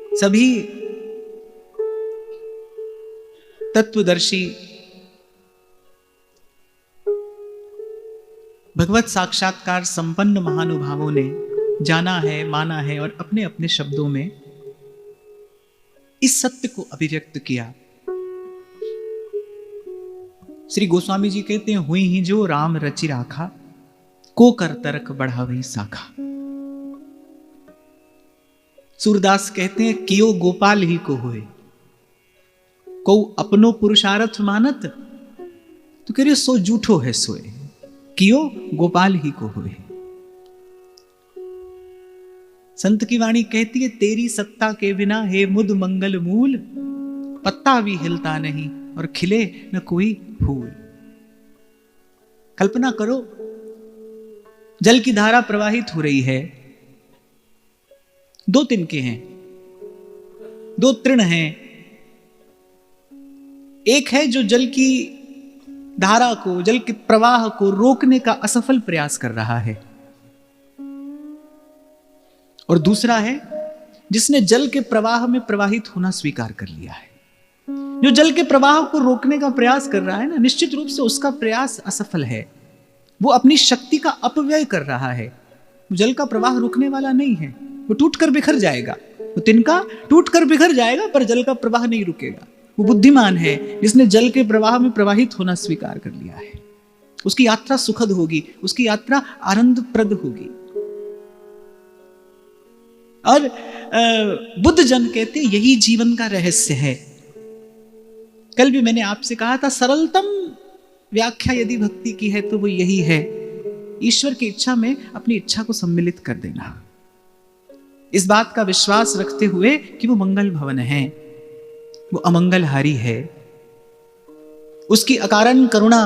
सभी तत्वदर्शी भगवत साक्षात्कार संपन्न महानुभावों ने जाना है, माना है और अपने अपने शब्दों में इस सत्य को अभिव्यक्त किया। श्री गोस्वामी जी कहते हैं, हुई ही जो राम रचि राखा, को कर तरक बढ़ावई साखा। सूरदास कहते हैं, कियो गोपाल ही को होए, को अपनो पुरुषार्थ मानत, तो कह रहे सो झूठो है सोए, कियो गोपाल ही को होए। संत की वाणी कहती है, तेरी सत्ता के बिना हे मुद मंगल मूल, पत्ता भी हिलता नहीं और खिले न कोई फूल। कल्पना करो, जल की धारा प्रवाहित हो रही है, दो तिनके हैं, दो तृण हैं। एक है जो जल की धारा को, जल के प्रवाह को रोकने का असफल प्रयास कर रहा है, और दूसरा है जिसने जल के प्रवाह में प्रवाहित होना स्वीकार कर लिया है। जो जल के प्रवाह को रोकने का प्रयास कर रहा है ना, निश्चित रूप से उसका प्रयास असफल है। वो अपनी शक्ति का अपव्यय कर रहा है। वो जल का प्रवाह रुकने वाला नहीं है, वो टूटकर बिखर जाएगा। वो तिनका टूटकर बिखर जाएगा, पर जल का प्रवाह नहीं रुकेगा। वो बुद्धिमान है जिसने जल के प्रवाह में प्रवाहित होना स्वीकार कर लिया है। उसकी यात्रा सुखद होगी, उसकी यात्रा आनंदप्रद होगी। और बुद्ध जन कहते हैं, यही जीवन का रहस्य है। कल भी मैंने आपसे कहा था, सरलतम व्याख्या यदि भक्ति की है तो वो यही है, ईश्वर की इच्छा में अपनी इच्छा को सम्मिलित कर देना। इस बात का विश्वास रखते हुए कि वो मंगल भवन है, वो अमंगलहारी है। उसकी अकारण करुणा,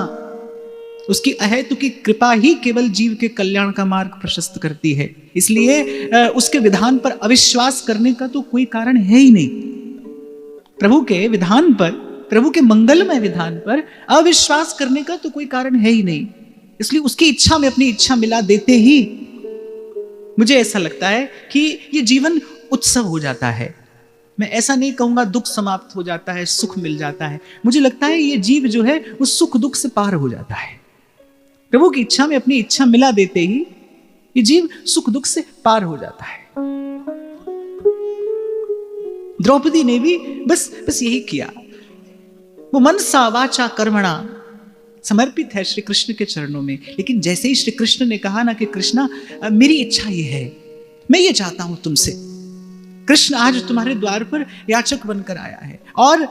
उसकी अहेतु की कृपा ही केवल जीव के कल्याण का मार्ग प्रशस्त करती है। इसलिए उसके विधान पर अविश्वास करने का तो कोई कारण है ही नहीं। प्रभु के विधान पर, प्रभु के मंगलमय विधान पर अविश्वास करने का तो कोई कारण है ही नहीं। इसलिए उसकी इच्छा में अपनी इच्छा मिला देते ही मुझे ऐसा लगता है कि ये जीवन उत्सव हो जाता है। मैं ऐसा नहीं कहूंगा दुख समाप्त हो जाता है, सुख मिल जाता है। मुझे लगता है ये जीव जो है वो सुख दुख से पार हो जाता है। प्रभु की इच्छा में अपनी इच्छा मिला देते ही ये जीव सुख दुख से पार हो जाता है। द्रौपदी ने भी बस यही किया। वो मनसा वाचा कर्मणा समर्पित है श्री कृष्ण के चरणों में। लेकिन जैसे ही श्री कृष्ण ने कहा ना कि कृष्णा मेरी इच्छा ये है, मैं ये चाहता हूं तुमसे, कृष्ण आज तुम्हारे द्वार पर याचक बनकर आया है। और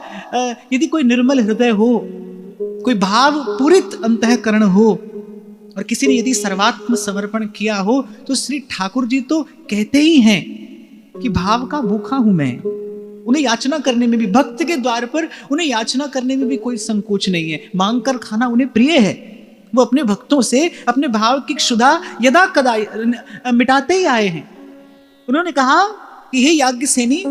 यदि कोई निर्मल हृदय हो, कोई भाव पूरित अंतःकरण हो, और किसी ने यदि सर्वात्म समर्पण किया हो, तो श्री ठाकुर जी तो कहते ही हैं कि भाव का भूखा हूं मैं। उन्हें याचना करने में भी, भक्त के द्वार पर उन्हें याचना करने में भी कोई संकोच नहीं है। मांग कर खाना उन्हें प्रिय है। वो अपने भक्तों से अपने भाव की क्षुधा यदा कदा मिटाते ही आए हैं। उन्होंने कहा कि हे याज्ञसेनी,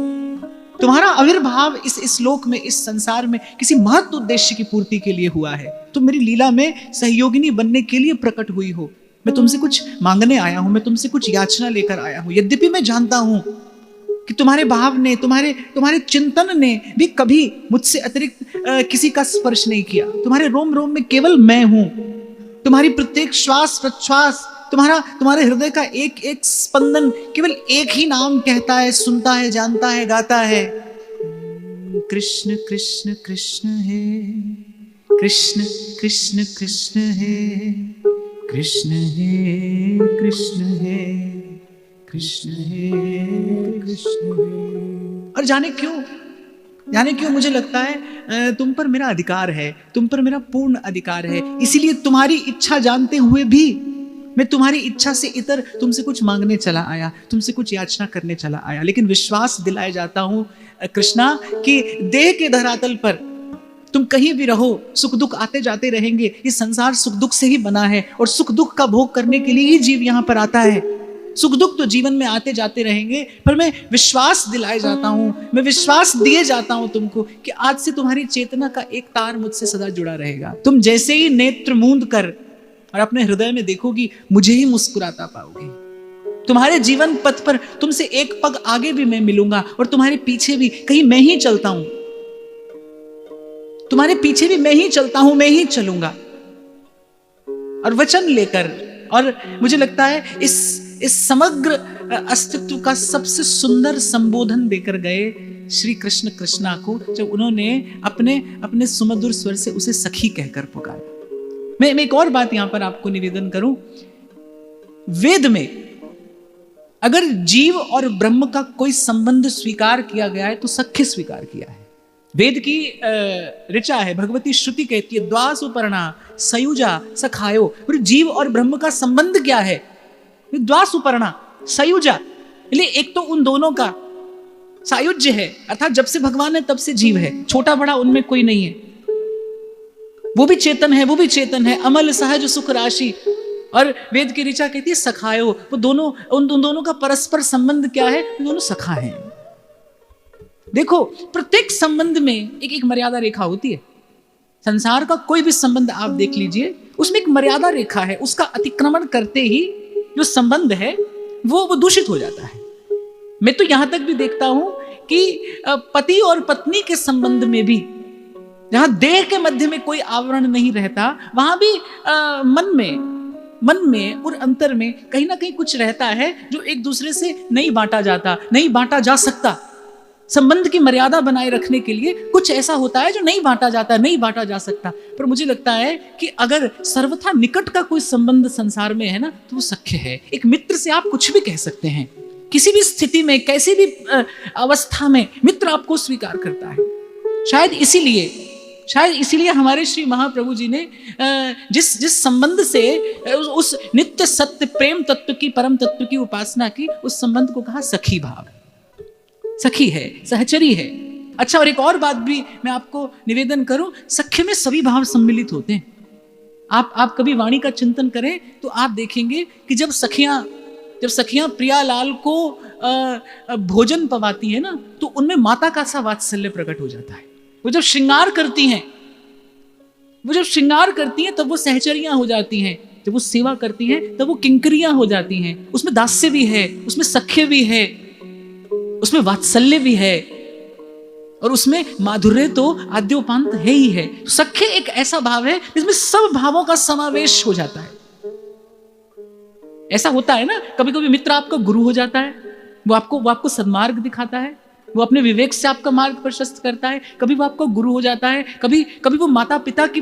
तुम्हारा आविर्भाव इस लोक में, इस संसार में किसी महत्व उद्देश्य की पूर्ति के लिए हुआ है। तुम मेरी लीला में सहयोगिनी बनने के लिए प्रकट हुई हो। मैं तुमसे कुछ मांगने आया हूं, मैं तुमसे कुछ याचना लेकर आया हूं। यद्यपि मैं जानता हूं कि तुम्हारे भाव ने, तुम्हारे चिंतन ने भी कभी मुझसे अतिरिक्त किसी का स्पर्श नहीं किया। तुम्हारे रोम रोम में केवल मैं हूं। तुम्हारी प्रत्येक श्वास प्रश्वास, तुम्हारे हृदय का एक एक स्पंदन केवल एक ही नाम कहता है, सुनता है, जानता है, गाता है, कृष्ण कृष्ण कृष्ण है, कृष्ण कृष्ण कृष्ण है, कृष्ण है कृष्ण है, कृष्ण है कृष्ण है। और जाने क्यों मुझे लगता है तुम पर मेरा अधिकार है, तुम पर मेरा पूर्ण अधिकार है। इसीलिए तुम्हारी इच्छा जानते हुए भी मैं तुम्हारी इच्छा से इतर तुमसे कुछ मांगने चला आया, तुमसे कुछ याचना करने चला आया। लेकिन विश्वास दिलाए जाता हूं कृष्णा कि देह के धरातल पर तुम कहीं भी रहो, सुख दुख आते जाते रहेंगे। ये संसार सुख दुख से ही बना है और सुख दुख का भोग करने के लिए ही जीव यहां पर आता है। सुख दुख तो जीवन में आते जाते रहेंगे, पर मैं विश्वास दिलाए जाता हूं, मैं विश्वास दिए जाता हूं तुमको कि आज से तुम्हारी चेतना का एक तार मुझसे सदा जुड़ा रहेगा। तुम जैसे ही नेत्र मूंद कर और अपने हृदय में देखोगी, मुझे ही मुस्कुराता पाओगे। तुम्हारे जीवन पथ पर तुमसे एक पग आगे भी मैं मिलूंगा और तुम्हारे पीछे भी कहीं मैं ही चलता हूं, तुम्हारे पीछे भी मैं ही चलता हूं, मैं ही चलूंगा। और वचन लेकर, और मुझे लगता है इस समग्र अस्तित्व का सबसे सुंदर संबोधन देकर गए श्री कृष्ण कृष्णा को, जब उन्होंने अपने सुमधुर स्वर से उसे सखी कहकर पुकारा। मैं एक और बात यहां पर आपको निवेदन करूं, वेद में अगर जीव और ब्रह्म का कोई संबंध स्वीकार किया गया है तो सख्य स्वीकार किया है। वेद की ऋचा है, भगवती श्रुति कहती है द्वासुपर्णा सयुजा सखायो। फिर जीव और ब्रह्म का संबंध क्या है? द्वासुपर्णा सयुजा, इसलिए एक तो उन दोनों का सायुज्य है, अर्थात जब से भगवान है तब से जीव है, छोटा बड़ा उनमें कोई नहीं है। वो भी चेतन है, वो भी चेतन है, अमल सहज सुख राशि। और वेद की ऋचा कहती है सखायो, वो दोनों, उन दोनों का परस्पर संबंध क्या है? दोनों सखा हैं। देखो, प्रत्येक संबंध में एक मर्यादा रेखा होती है। संसार का कोई भी संबंध आप देख लीजिए, उसमें एक मर्यादा रेखा है, उसका अतिक्रमण करते ही जो संबंध है वो दूषित हो जाता है। मैं तो यहां तक भी देखता हूं कि पति और पत्नी के संबंध में भी, जहां देह के मध्य में कोई आवरण नहीं रहता, वहां भी मन में और अंतर में कहीं ना कहीं कुछ रहता है जो एक दूसरे से नहीं बांटा जाता, नहीं बांटा जा सकता। संबंध की मर्यादा बनाए रखने के लिए कुछ ऐसा होता है जो नहीं बांटा जाता, नहीं बांटा जा सकता। पर मुझे लगता है कि अगर सर्वथा निकट का कोई संबंध संसार में है ना, तो वो सख्य है। एक मित्र से आप कुछ भी कह सकते हैं, किसी भी स्थिति में, कैसी भी अवस्था में मित्र आपको स्वीकार करता है। शायद इसीलिए हमारे श्री महाप्रभु जी ने जिस संबंध से उस नित्य सत्य प्रेम तत्व की, परम तत्व की उपासना की, उस संबंध को कहा सखी भाव। सखी है, सहचरी है। अच्छा, और एक और बात भी मैं आपको निवेदन करूं, सख्य में सभी भाव सम्मिलित होते हैं। आप कभी वाणी का चिंतन करें तो आप देखेंगे कि जब सखियां प्रियालाल को भोजन पवाती है ना, तो उनमें माता का सा वात्सल्य प्रकट हो जाता है। वो जब श्रृंगार करती हैं तब वो सहचरियां हो जाती हैं, जब वो सेवा करती हैं तब वो किंकरियां हो जाती हैं। उसमें दास्य भी है, उसमें सख्य भी है, उसमें वात्सल्य भी है, और उसमें माधुर्य तो आद्योपांत है ही है। सख्य एक ऐसा भाव है जिसमें सब भावों का समावेश हो जाता है। ऐसा होता है ना, कभी कभी मित्र आपका गुरु हो जाता है, वो आपको सन्मार्ग दिखाता है, वो अपने विवेक से आपका मार्ग प्रशस्त करता है। कभी वो आपका गुरु हो जाता है, कभी वो माता पिता की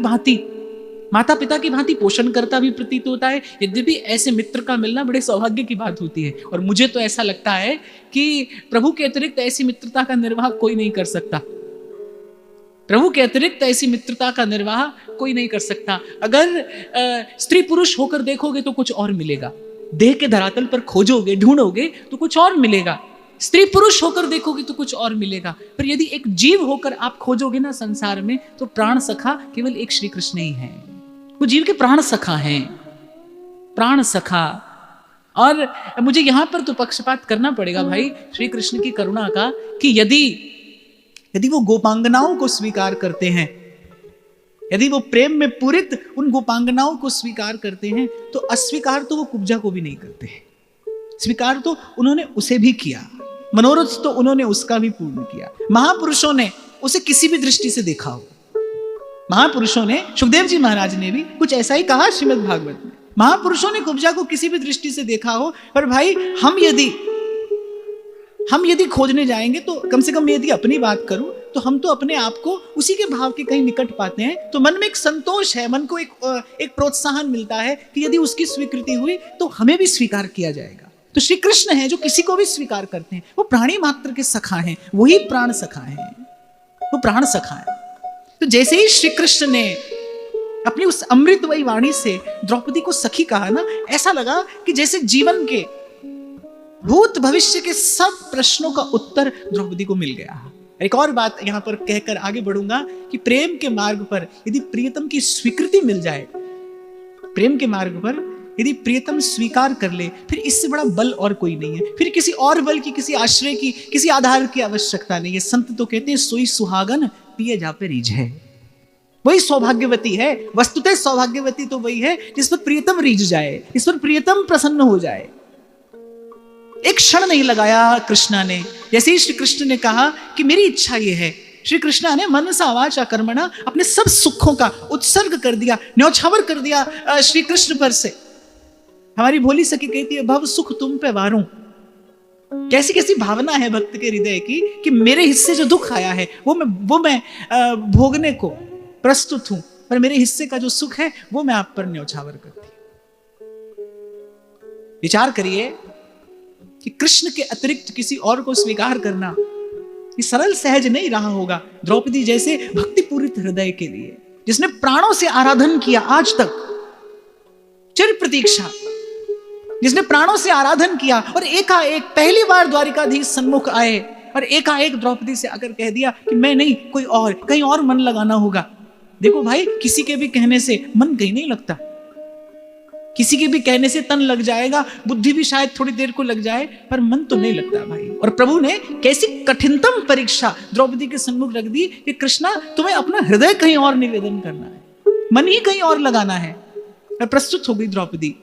भांति पोषण करता भी प्रतीत होता है। यद्यपि ऐसे मित्र का मिलना बड़े सौभाग्य की बात होती है, और मुझे तो ऐसा लगता है कि प्रभु के अतिरिक्त ऐसी मित्रता का निर्वाह कोई नहीं कर सकता। प्रभु के अतिरिक्त ऐसी मित्रता का निर्वाह कोई नहीं कर सकता। अगर स्त्री पुरुष होकर देखोगे तो कुछ और मिलेगा, देह के धरातल पर खोजोगे, ढूंढोगे तो कुछ और मिलेगा, स्त्री पुरुष होकर देखोगे तो कुछ और मिलेगा। पर यदि एक जीव होकर आप खोजोगे ना संसार में, तो प्राण सखा केवल एक श्री कृष्ण ही है। वो जीव के प्राण सखा हैं, प्राण सखा। और मुझे यहां पर तो पक्षपात करना पड़ेगा भाई श्री कृष्ण की करुणा का, कि यदि वो गोपांगनाओं को स्वीकार करते हैं, यदि वो प्रेम में पूरित उन गोपांगनाओं को स्वीकार करते हैं, तो अस्वीकार तो वो कुब्जा को भी नहीं करते हैं। स्वीकार तो उन्होंने उसे भी किया, मनोरथ तो उन्होंने उसका भी पूर्ण किया। महापुरुषों ने उसे किसी भी दृष्टि से देखा हो, महापुरुषों ने, सुखदेव जी महाराज ने भी कुछ ऐसा ही कहा श्रीमद् भागवत में, महापुरुषों ने कुब्जा को किसी भी दृष्टि से देखा हो। पर भाई हम यदि खोजने जाएंगे, तो कम से कम यदि अपनी बात करूं, तो हम तो अपने आप को उसी के भाव के कहीं निकट पाते हैं। तो मन में एक संतोष है, मन को एक प्रोत्साहन मिलता है कि यदि उसकी स्वीकृति हुई तो हमें भी स्वीकार किया जाएगा। तो श्री कृष्ण है जो किसी को भी स्वीकार करते हैं, वो प्राणी मात्र के सखा हैं, वही प्राण सखा हैं, वो प्राण सखा है। तो जैसे ही श्री कृष्ण ने अपनी उस अमृतमयी वाणी से द्रौपदी को सखी कहा ना, ऐसा लगा कि जैसे जीवन के भूत भविष्य के सब प्रश्नों का उत्तर द्रौपदी को मिल गया। एक और बात यहां पर कहकर आगे बढ़ूंगा कि प्रेम के मार्ग पर यदि प्रियतम की स्वीकृति मिल जाए, प्रेम के मार्ग पर यदि प्रियतम स्वीकार कर ले, फिर इससे बड़ा बल और कोई नहीं है। फिर किसी और बल की, किसी आश्रय की, किसी आधार की आवश्यकता नहीं है। संत तो कहते हैं सोई सुहागन पिए जा पे रीझ है। वही सौभाग्यवती है, वस्तुतः सौभाग्यवती तो वही है जिस पर प्रियतम रीझ जाए, जिस पर प्रियतम प्रसन्न हो जाए। एक क्षण नहीं लगाया कृष्णा ने। जैसे ही श्री कृष्ण ने कहा कि मेरी इच्छा ये है, श्री कृष्णा ने मनसा वाचा कर्मणा अपने सब सुखों का उत्सर्ग कर दिया, न्यौछावर कर दिया श्री कृष्ण पर से। हमारी भोली सखी कहती है, भव सुख तुम पे वारूं। कैसी कैसी भावना है भक्त के हृदय की कि मेरे हिस्से जो दुख आया है वो मैं भोगने को प्रस्तुत हूं, पर मेरे हिस्से का जो सुख है वो मैं आप पर न्यौछावर करती हूं। विचार करिए कि कृष्ण के अतिरिक्त किसी और को स्वीकार करना ये सरल सहज नहीं रहा होगा। द्रौपदी जैसे भक्तिपूरित हृदय के लिए, जिसने प्राणों से आराधन किया आज तक, चिर प्रतीक्षा, जिसने प्राणों से आराधन किया और एकाएक पहली बार द्वारिकाधीश सन्मुख आए और एकाएक द्रौपदी से आकर कह दिया कि मैं नहीं, कोई और, कहीं और मन लगाना होगा। देखो भाई, किसी के भी कहने से मन कहीं नहीं लगता, किसी के भी कहने से तन लग जाएगा, बुद्धि भी शायद थोड़ी देर को लग जाए, पर मन तो नहीं लगता भाई। और प्रभु ने कैसी कठिनतम परीक्षा द्रौपदी के सन्मुख रख दी कि कृष्णा तुम्हें अपना हृदय कहीं और निवेदन करना है, मन ही कहीं और लगाना है। और प्रस्तुत हो गई द्रौपदी।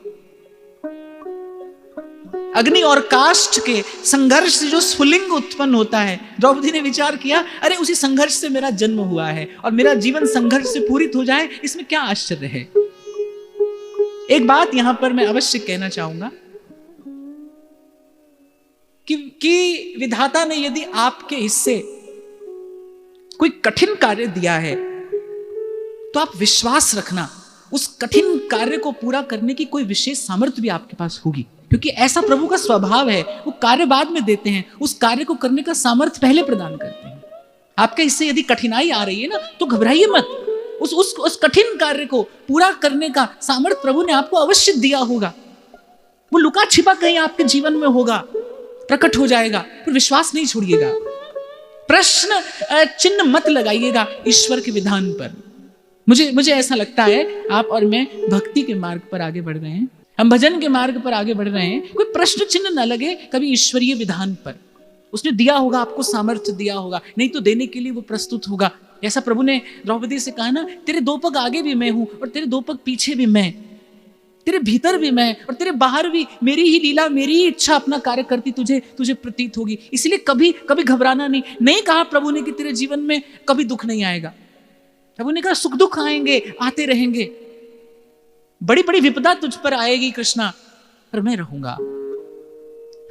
अग्नि और काष्ठ के संघर्ष से जो स्फुलिंग उत्पन्न होता है, द्रौपदी ने विचार किया, अरे उसी संघर्ष से मेरा जन्म हुआ है और मेरा जीवन संघर्ष से पूरित हो जाए, इसमें क्या आश्चर्य है। एक बात यहां पर मैं अवश्य कहना चाहूंगा कि विधाता ने यदि आपके हिस्से कोई कठिन कार्य दिया है तो आप विश्वास रखना उस कठिन कार्य को पूरा करने की कोई विशेष सामर्थ्य भी आपके पास होगी, क्योंकि ऐसा प्रभु का स्वभाव है। वो कार्य बाद में देते हैं, उस कार्य को करने का सामर्थ्य पहले प्रदान करते हैं। आपके हिस्से यदि कठिनाई आ रही है ना, तो घबराइए मत, उस कठिन कार्य को पूरा करने का सामर्थ्य प्रभु ने आपको अवश्य दिया होगा। वो लुका छिपा कहीं आपके जीवन में होगा, प्रकट हो जाएगा, पर विश्वास नहीं छोड़िएगा। प्रश्न चिन्ह मत लगाइएगा ईश्वर के विधान पर। मुझे ऐसा लगता है आप और मैं भक्ति के मार्ग पर आगे बढ़ रहे हैं, हम भजन के मार्ग पर आगे बढ़ रहे हैं, कोई प्रश्न चिन्ह न लगे कभी ईश्वरीय विधान पर। उसने दिया होगा, आपको सामर्थ्य दिया होगा, नहीं तो देने के लिए वो प्रस्तुत होगा। ऐसा प्रभु ने द्रौपदी से कहा ना, तेरे दो पग आगे भी मैं हूं और तेरे दो पग पीछे भी मैं, तेरे भीतर भी मैं और तेरे बाहर भी मेरी ही लीला, मेरी ही इच्छा अपना कार्य करती तुझे प्रतीत होगी। इसलिए कभी कभी घबराना नहीं कहा प्रभु ने कि तेरे जीवन में कभी दुख नहीं आएगा। प्रभु ने कहा सुख दुख आएंगे, आते रहेंगे, बड़ी बड़ी विपदा तुझ पर आएगी कृष्णा, पर मैं रहूंगा,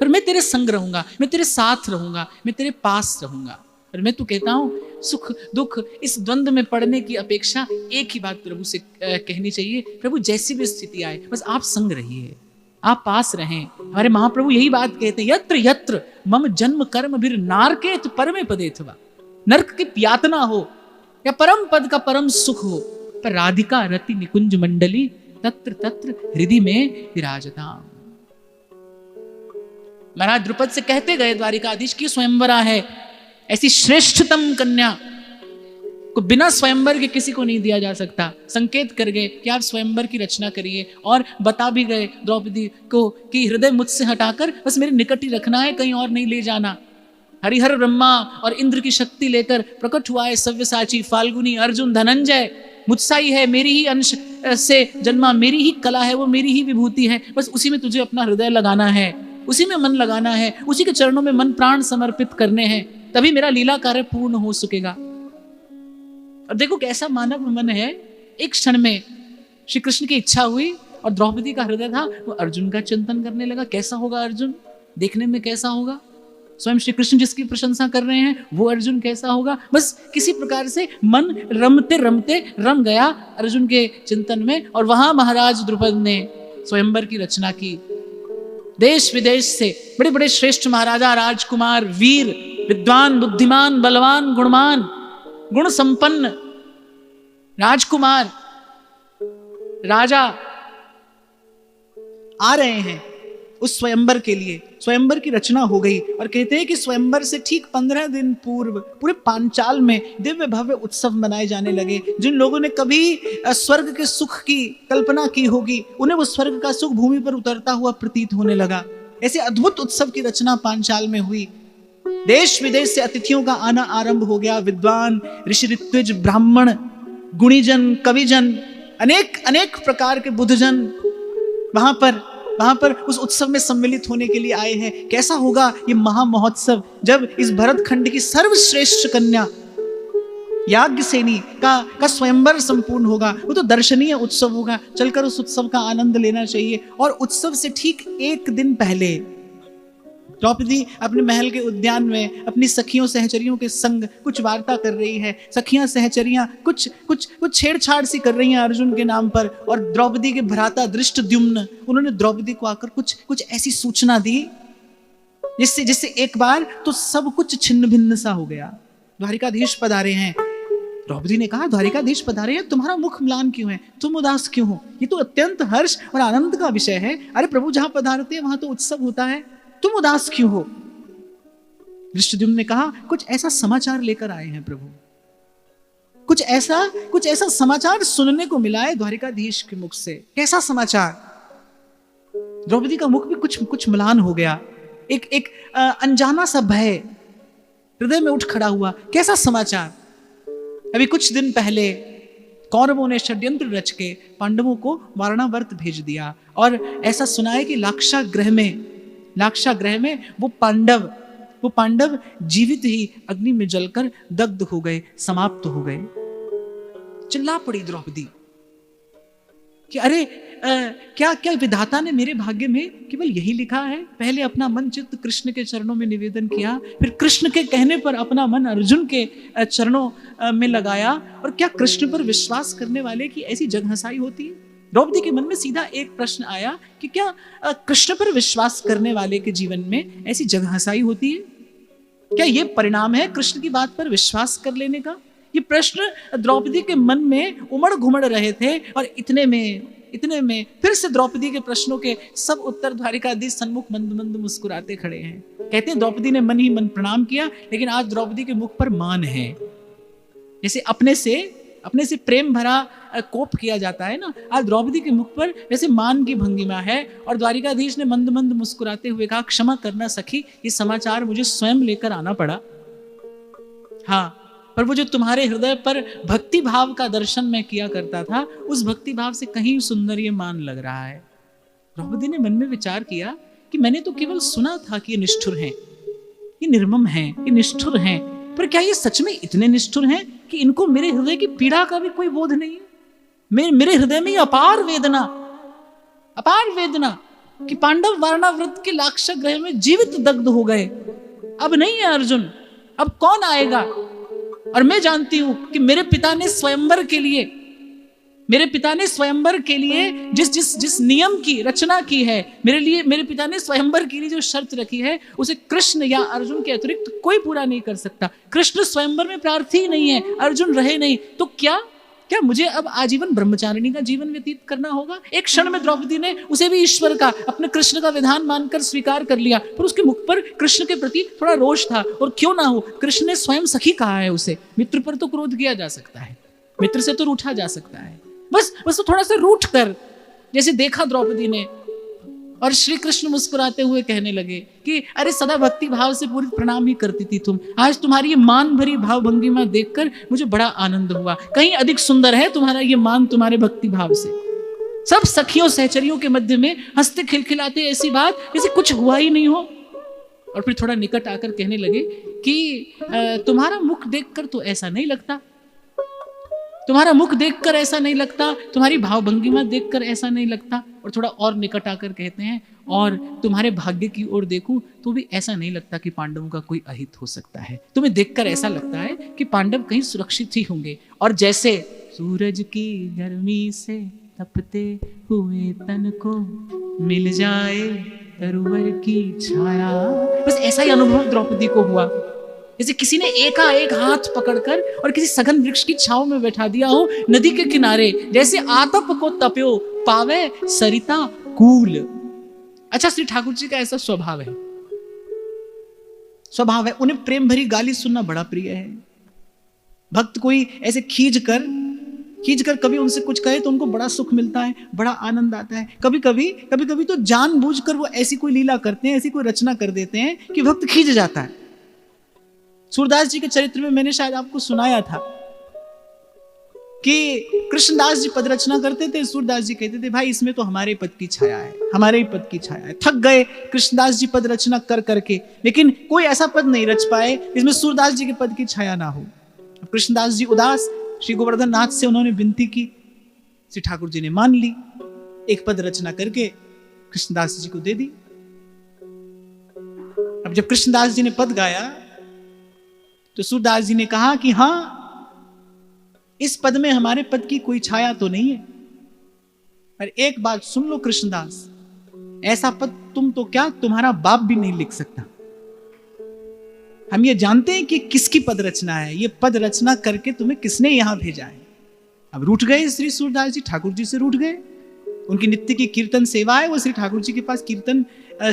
पर मैं तेरे संग रहूंगा, मैं तेरे साथ रहूंगा, मैं तेरे पास रहूंगा। और मैं तो कहता हूं सुख दुख इस द्वंद्व में पड़ने की अपेक्षा एक ही बात प्रभु से कहनी चाहिए, प्रभु जैसी भी स्थिति आए बस आप संग रहिए, आप पास रहें। हमारे महाप्रभु यही बात कहते हैं, यत्र यत्र मम जन्म कर्म बिर नारकेत परमे पदेथवा। नरक की यातना हो या परम पद का परम सुख हो, पर राधिका रति निकुंज मंडली तत्र तत्र हृदय में विराजताम। महाराज द्रुपद से कहते गए द्वारिकाधीश की स्वयंवरा है, ऐसी श्रेष्ठतम कन्या को बिना स्वयंवर के किसी को नहीं दिया जा सकता। संकेत कर गए कि आप स्वयंवर की रचना करिए, और बता भी गए द्रौपदी को कि हृदय मुझसे हटाकर बस मेरे निकट ही रखना है, कहीं और नहीं ले जाना। हरिहर ब्रह्मा और इंद्र की शक्ति लेकर प्रकट हुआ है सव्यसाची फाल्गुनी अर्जुन धनंजय, मुझसा ही है, मेरी ही अंश से जन्मा, मेरी ही कला है, वो मेरी ही विभूति है, बस उसी में तुझे अपना हृदय लगाना है, उसी में मन लगाना है, उसी के चरणों में मन प्राण समर्पित करने हैं, तभी मेरा लीला कार्य पूर्ण हो सकेगा। और देखो कैसा मानव मन है, एक क्षण में श्री कृष्ण की इच्छा हुई और द्रौपदी का हृदय था वो अर्जुन का चिंतन करने लगा। कैसा होगा अर्जुन, देखने में कैसा होगा, स्वयं श्री कृष्ण जिसकी प्रशंसा कर रहे हैं वो अर्जुन कैसा होगा। बस किसी प्रकार से मन रमते रमते रम गया अर्जुन के चिंतन में, और वहां महाराज द्रुपद ने स्वयंवर की रचना की। देश विदेश से बड़े बड़े श्रेष्ठ महाराजा, राजकुमार, वीर, विद्वान, बुद्धिमान, बलवान, गुणमान, गुण संपन्न राजकुमार, राजा आ रहे हैं उस स्वयंवर के लिए। स्वयंवर की रचना हो गई और कहते हैं कि स्वयंवर से ठीक 15 दिन पूर्व पूरे पांचाल में दिव्य भव्य उत्सव मनाए जाने लगे। जिन लोगों ने कभी स्वर्ग के सुख की कल्पना की होगी, उन्हें वो स्वर्ग का सुख भूमि पर उतरता हुआ प्रतीत होने लगा। ऐसे अद्भुत उत्सव की रचना पांचाल में हुई। देश विदेश से अतिथियों का आना आरंभ हो गया। विद्वान, ऋषि, ऋत्विज, ब्राह्मण, गुणीजन, कविजन, अनेक अनेक प्रकार के बुद्धजन वहां पर वहां पर उस उत्सव में सम्मिलित होने के लिए आए हैं। कैसा होगा ये महा महोत्सव जब इस भरत खंड की सर्वश्रेष्ठ कन्या याज्ञसेनी का स्वयंवर संपूर्ण होगा। वो तो दर्शनीय उत्सव होगा, चलकर उस उत्सव का आनंद लेना चाहिए। और उत्सव से ठीक एक दिन पहले द्रौपदी अपने महल के उद्यान में अपनी सखियों सहचरियों के संग कुछ वार्ता कर रही है। सखियां सहचरियां कुछ छेड़छाड़ सी कर रही हैं अर्जुन के नाम पर। और द्रौपदी के भ्राता धृष्टद्युम्न उन्होंने द्रौपदी को आकर कुछ ऐसी सूचना दी जिससे एक बार तो सब कुछ छिन्न भिन्न सा हो गया। द्वारिकाधीश पधारे हैं। द्रौपदी ने कहा, द्वारिकाधीश पधारे हैं, तुम्हारा मुख म्लान क्यों है, तुम उदास क्यों हो? ये तो अत्यंत हर्ष और आनंद का विषय है। अरे प्रभु जहां पधारते हैं वहां तो उत्सव होता है, तुम उदास क्यों हो? धृष्टद्युम्न ने कहा, कुछ ऐसा समाचार लेकर आए हैं प्रभु, कुछ ऐसा समाचार सुनने को मिला है द्वारिकाधीश के मुख से। कैसा समाचार? द्रौपदी का मुख भी कुछ म्लान हो गया। एक अनजाना सा भय हृदय में उठ खड़ा हुआ। कैसा समाचार? अभी कुछ दिन पहले कौरवों ने षड्यंत्र रच के पांडवों को वारणावर्त भेज दिया और ऐसा सुना है कि लाक्षागृह में वो पांडव जीवित ही अग्नि में जलकर दग्ध हो गए, समाप्त हो गए। चिल्ला पड़ी द्रौपदी कि अरे क्या विधाता ने मेरे भाग्य में केवल यही लिखा है? पहले अपना मन चित्त कृष्ण के चरणों में निवेदन किया, फिर कृष्ण के कहने पर अपना मन अर्जुन के चरणों में लगाया। और क्या कृष्ण पर विश्वास करने वाले की ऐसी जगहंसाई होती है? द्रौपदी के मन में सीधा एक प्रश्न आया कि क्या कृष्ण पर विश्वास करने वाले के जीवन में ऐसी जगहंसाई होती है? क्या ये परिणाम है कृष्ण की बात पर विश्वास कर लेने का? ये प्रश्न द्रौपदी के मन में उमड़ घुमड़ रहे थे। और इतने में फिर से द्रौपदी के प्रश्नों के सब उत्तर द्वारिकाधीश सन्मुख मंद मंद मुस्कुराते खड़े हैं। कहते हैं द्रौपदी ने मन ही मन प्रणाम किया, लेकिन आज द्रौपदी के मुख पर मान है। जैसे अपने से प्रेम भरा कोप किया जाता है ना, आज द्रौपदी के मुख पर वैसे मान की भंगिमा है। और द्वारिकाधीश ने मंद मंद मुस्कुराते हुए कहा, क्षमा करना सखी, ये समाचार मुझे स्वयं लेकर आना पड़ा। हाँ, पर वो जो तुम्हारे हृदय पर भक्ति भाव का दर्शन मैं किया करता था, उस भक्ति भाव से कहीं सुंदर ये मान लग रहा है। द्रौपदी ने मन में विचार किया कि मैंने तो केवल सुना था कि ये निष्ठुर हैं, ये निर्मम हैं, ये निष्ठुर हैं, पर क्या ये सच में इतने निष्ठुर हैं कि इनको मेरे हृदय की पीड़ा का भी कोई बोध नहीं है? मेरे हृदय में ये अपार वेदना कि पांडव वारणाव्रत के लाक्षागृह में जीवित दग्ध हो गए। अब नहीं है अर्जुन, अब कौन आएगा? और मैं जानती हूं कि मेरे पिता ने स्वयंवर के लिए जिस नियम की रचना की है, मेरे पिता ने स्वयंवर के लिए जो शर्त रखी है, उसे कृष्ण या अर्जुन के अतिरिक्त कोई पूरा नहीं कर सकता। कृष्ण स्वयंवर में प्रार्थी ही नहीं है, अर्जुन रहे नहीं, तो क्या मुझे अब आजीवन ब्रह्मचारिणी का जीवन व्यतीत करना होगा? एक क्षण में द्रौपदी ने उसे भी ईश्वर का, अपने कृष्ण का विधान मानकर स्वीकार कर लिया, पर उसके मुख पर कृष्ण के प्रति थोड़ा रोष था। और क्यों ना हो, कृष्ण ने स्वयं सखी कहा है उसे। मित्र पर तो क्रोध किया जा सकता है, मित्र से तो रूठा जा सकता है, बस वो थोड़ा सा रूठ कर जैसे देखा द्रौपदी ने। और श्री कृष्ण मुस्कुराते हुए कहने लगे कि अरे सदा भक्ति भाव से पूरी प्रणाम ही करती थी तुम, आज तुम्हारी ये मान भरी भाव भंगिमा देखकर मुझे बड़ा आनंद हुआ। कहीं अधिक सुंदर है तुम्हारा ये मान तुम्हारे भक्ति भाव से। सब सखियों सहचरियों के मध्य में हंसते खिलखिलाते ऐसी बात जैसे कुछ हुआ ही नहीं हो। और फिर थोड़ा निकट आकर कहने लगे कि तुम्हारा मुख देखकर तो ऐसा नहीं लगता, तुम्हारा मुख देखकर ऐसा नहीं लगता, तुम्हारी भाव भंगिमा देखकर ऐसा नहीं लगता। और थोड़ा और निकट आकर कहते हैं, और तुम्हारे भाग्य की ओर देखूं तो भी ऐसा नहीं लगता कि पांडवों का कोई अहित हो सकता है। तुम्हें देखकर ऐसा लगता है कि पांडव कहीं सुरक्षित ही होंगे। और जैसे सूरज की गर्मी से तपते हुए तन को मिल जाए तरुवर की छाया, बस ऐसा ही अनुभव द्रौपदी को हुआ, जैसे किसी ने एकाएक हाथ पकड़कर और किसी सघन वृक्ष की छांव में बैठा दिया हो नदी के किनारे, जैसे आतप को तप्यो पावे सरिता कूल। अच्छा, श्री ठाकुर जी का ऐसा स्वभाव है, उन्हें प्रेम भरी गाली सुनना बड़ा प्रिय है। भक्त कोई ऐसे खींच कर कभी उनसे कुछ कहे तो उनको बड़ा सुख मिलता है, बड़ा आनंद आता है। कभी कभी तो जानबूझकर वो ऐसी कोई लीला करते हैं, ऐसी कोई रचना कर देते हैं कि भक्त खींच जाता है। सूरदास जी के चरित्र में मैंने शायद आपको सुनाया था कि कृष्णदास जी पद रचना करते थे, सूरदास जी कहते थे भाई इसमें तो हमारे पद की छाया है, हमारे ही पद की छाया है। थक गए कृष्णदास जी पद रचना कर करके, लेकिन कोई ऐसा पद नहीं रच पाए जिसमें सूरदास जी के पद की छाया ना हो। कृष्णदास जी उदास, श्री गोवर्धन नाथ से उन्होंने विनती की, श्री ठाकुर जी ने मान ली, एक पद रचना करके कृष्णदास जी को दे दी। अब जब कृष्णदास जी ने पद गाया तो सूरदास जी ने कहा कि हाँ, इस पद में हमारे पद की कोई छाया तो नहीं है, पर एक बात सुन लो कृष्णदास, ऐसा पद तुम तो क्या, तुम्हारा बाप भी नहीं लिख सकता। हम ये जानते हैं कि किसकी पद रचना है, ये पद रचना करके तुम्हें किसने यहां भेजा है। अब रूठ गए श्री सूरदास जी, ठाकुर जी से रूठ गए। उनकी नित्य की कीर्तन सेवा है, वो श्री ठाकुर जी के पास कीर्तन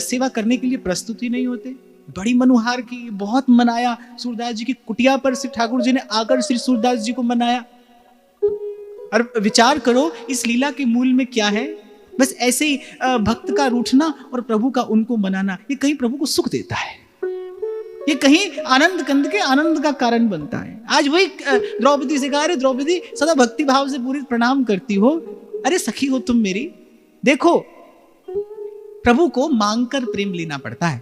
सेवा करने के लिए प्रस्तुत ही नहीं होते। बड़ी मनुहार की, बहुत मनाया, सूरदास जी की कुटिया पर श्री ठाकुर जी ने आकर श्री सूरदास जी को मनाया। और विचार करो इस लीला के मूल में क्या है, बस ऐसे ही भक्त का रूठना और प्रभु का उनको मनाना, ये कहीं प्रभु को सुख देता है, ये कहीं आनंद कंद के आनंद का कारण बनता है। आज वही द्रौपदी से कहा, अरे द्रौपदी सदा भक्ति भाव से पूरी प्रणाम करती हो, अरे सखी हो तुम मेरी। देखो प्रभु को मांगकर प्रेम लेना पड़ता है,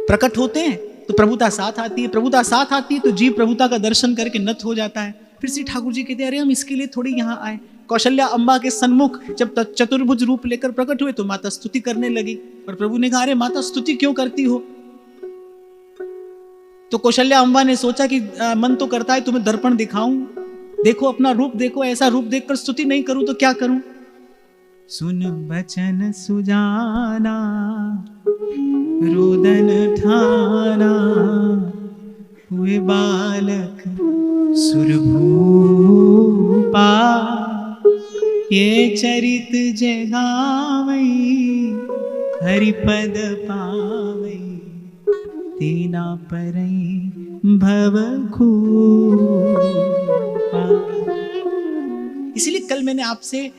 प्रकट होते हैं तो प्रभुता साथ आती है, प्रभुता साथ आती है तो जीव प्रभुता का दर्शन करके नत हो जाता है। फिर श्री ठाकुर जी कहते हैं अरे हम इसके लिए थोड़ी यहाँ आए। कौशल्या अम्बा के सन्मुख जब चतुर्भुज रूप लेकर प्रकट हुए तो माता स्तुति करने लगी, और प्रभु ने कहा अरे माता स्तुति क्यों करती हो। तो कौशल्या अम्बा ने सोचा कि मन तो करता है तुम्हें दर्पण दिखाऊं, देखो अपना रूप देखो, ऐसा रूप देखकर स्तुति नहीं करूं तो क्या करूं। सुन बचन सुजाना रोदन ठाना, हुए बालक सुरभूपा, ये चरित जगावई हरिपद पावई, तेना परई भवखूपा। इसीलिए कल मैंने आपसे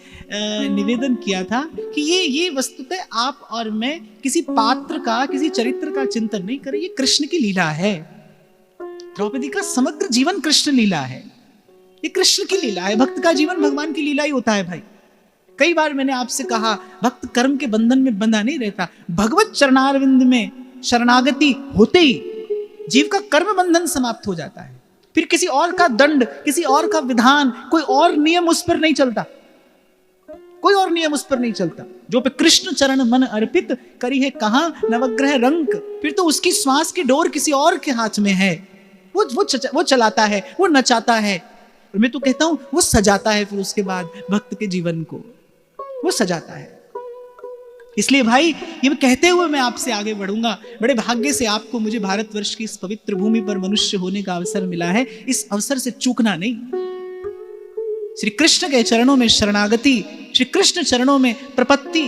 निवेदन किया था कि ये वस्तुतः आप और मैं किसी पात्र का, किसी चरित्र का चिंतन नहीं करें, ये कृष्ण की लीला है। द्रौपदी का समग्र जीवन कृष्ण लीला है, ये कृष्ण की लीला है। भक्त का जीवन भगवान की लीला ही होता है भाई। कई बार मैंने आपसे कहा भक्त कर्म के बंधन में बंधा नहीं रहता, भगवत चरणारविंद में शरणागति होते ही जीव का कर्म बंधन समाप्त हो जाता है। फिर किसी और का दंड, किसी और का विधान, कोई और नियम उस पर नहीं चलता, कोई और नियम उस पर नहीं चलता। जो पे कृष्ण चरण मन अर्पित, करी है कहां नवग्रह रंक, फिर तो उसकी श्वास की डोर किसी और के हाथ में है। वो चलाता है, वो नचाता है, और मैं तो कहता हूं वो सजाता है। फिर उसके बाद भक्त के जीवन को वो सजाता है। इसलिए भाई ये कहते हुए मैं आपसे आगे बढ़ूंगा। बड़े भाग्य से आपको मुझे भारतवर्ष की इस पवित्र भूमि पर मनुष्य होने का अवसर मिला है, इस अवसर से चूकना नहीं। श्री कृष्ण के चरणों में शरणागति, श्री कृष्ण चरणों में प्रपत्ति,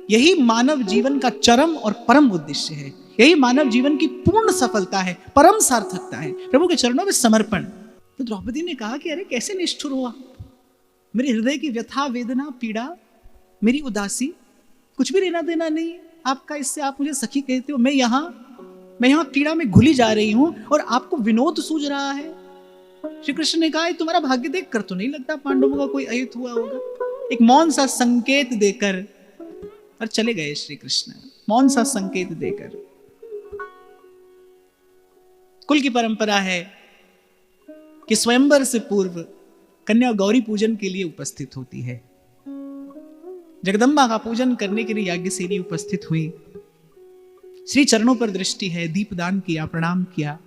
यही मानव जीवन का चरम और परम उद्देश्य है, यही मानव जीवन की पूर्ण सफलता है, परम सार्थकता है, प्रभु के चरणों में समर्पण। तो द्रौपदी ने कहा कि अरे कैसे निष्ठुर हुआ, मेरे हृदय की व्यथा वेदना पीड़ा, मेरी उदासी, कुछ भी लेना देना नहीं आपका इससे। आप मुझे सखी कहते हो, मैं यहाँ पीड़ा में घुली जा रही हूं और आपको विनोद सूझ रहा है। श्री कृष्ण ने कहा तुम्हारा भाग्य देख कर तो नहीं लगता पांडवों का कोई अहित हुआ होगा। एक मौन सा संकेत देकर और चले गए श्री कृष्ण, मौन सा संकेत देकर। कुल की परंपरा है कि स्वयंवर से पूर्व कन्या गौरी पूजन के लिए उपस्थित होती है। जगदम्बा का पूजन करने के लिए याज्ञसेनी उपस्थित हुई, श्री चरणों पर दृष्टि है, दीपदान किया, प्रणाम किया,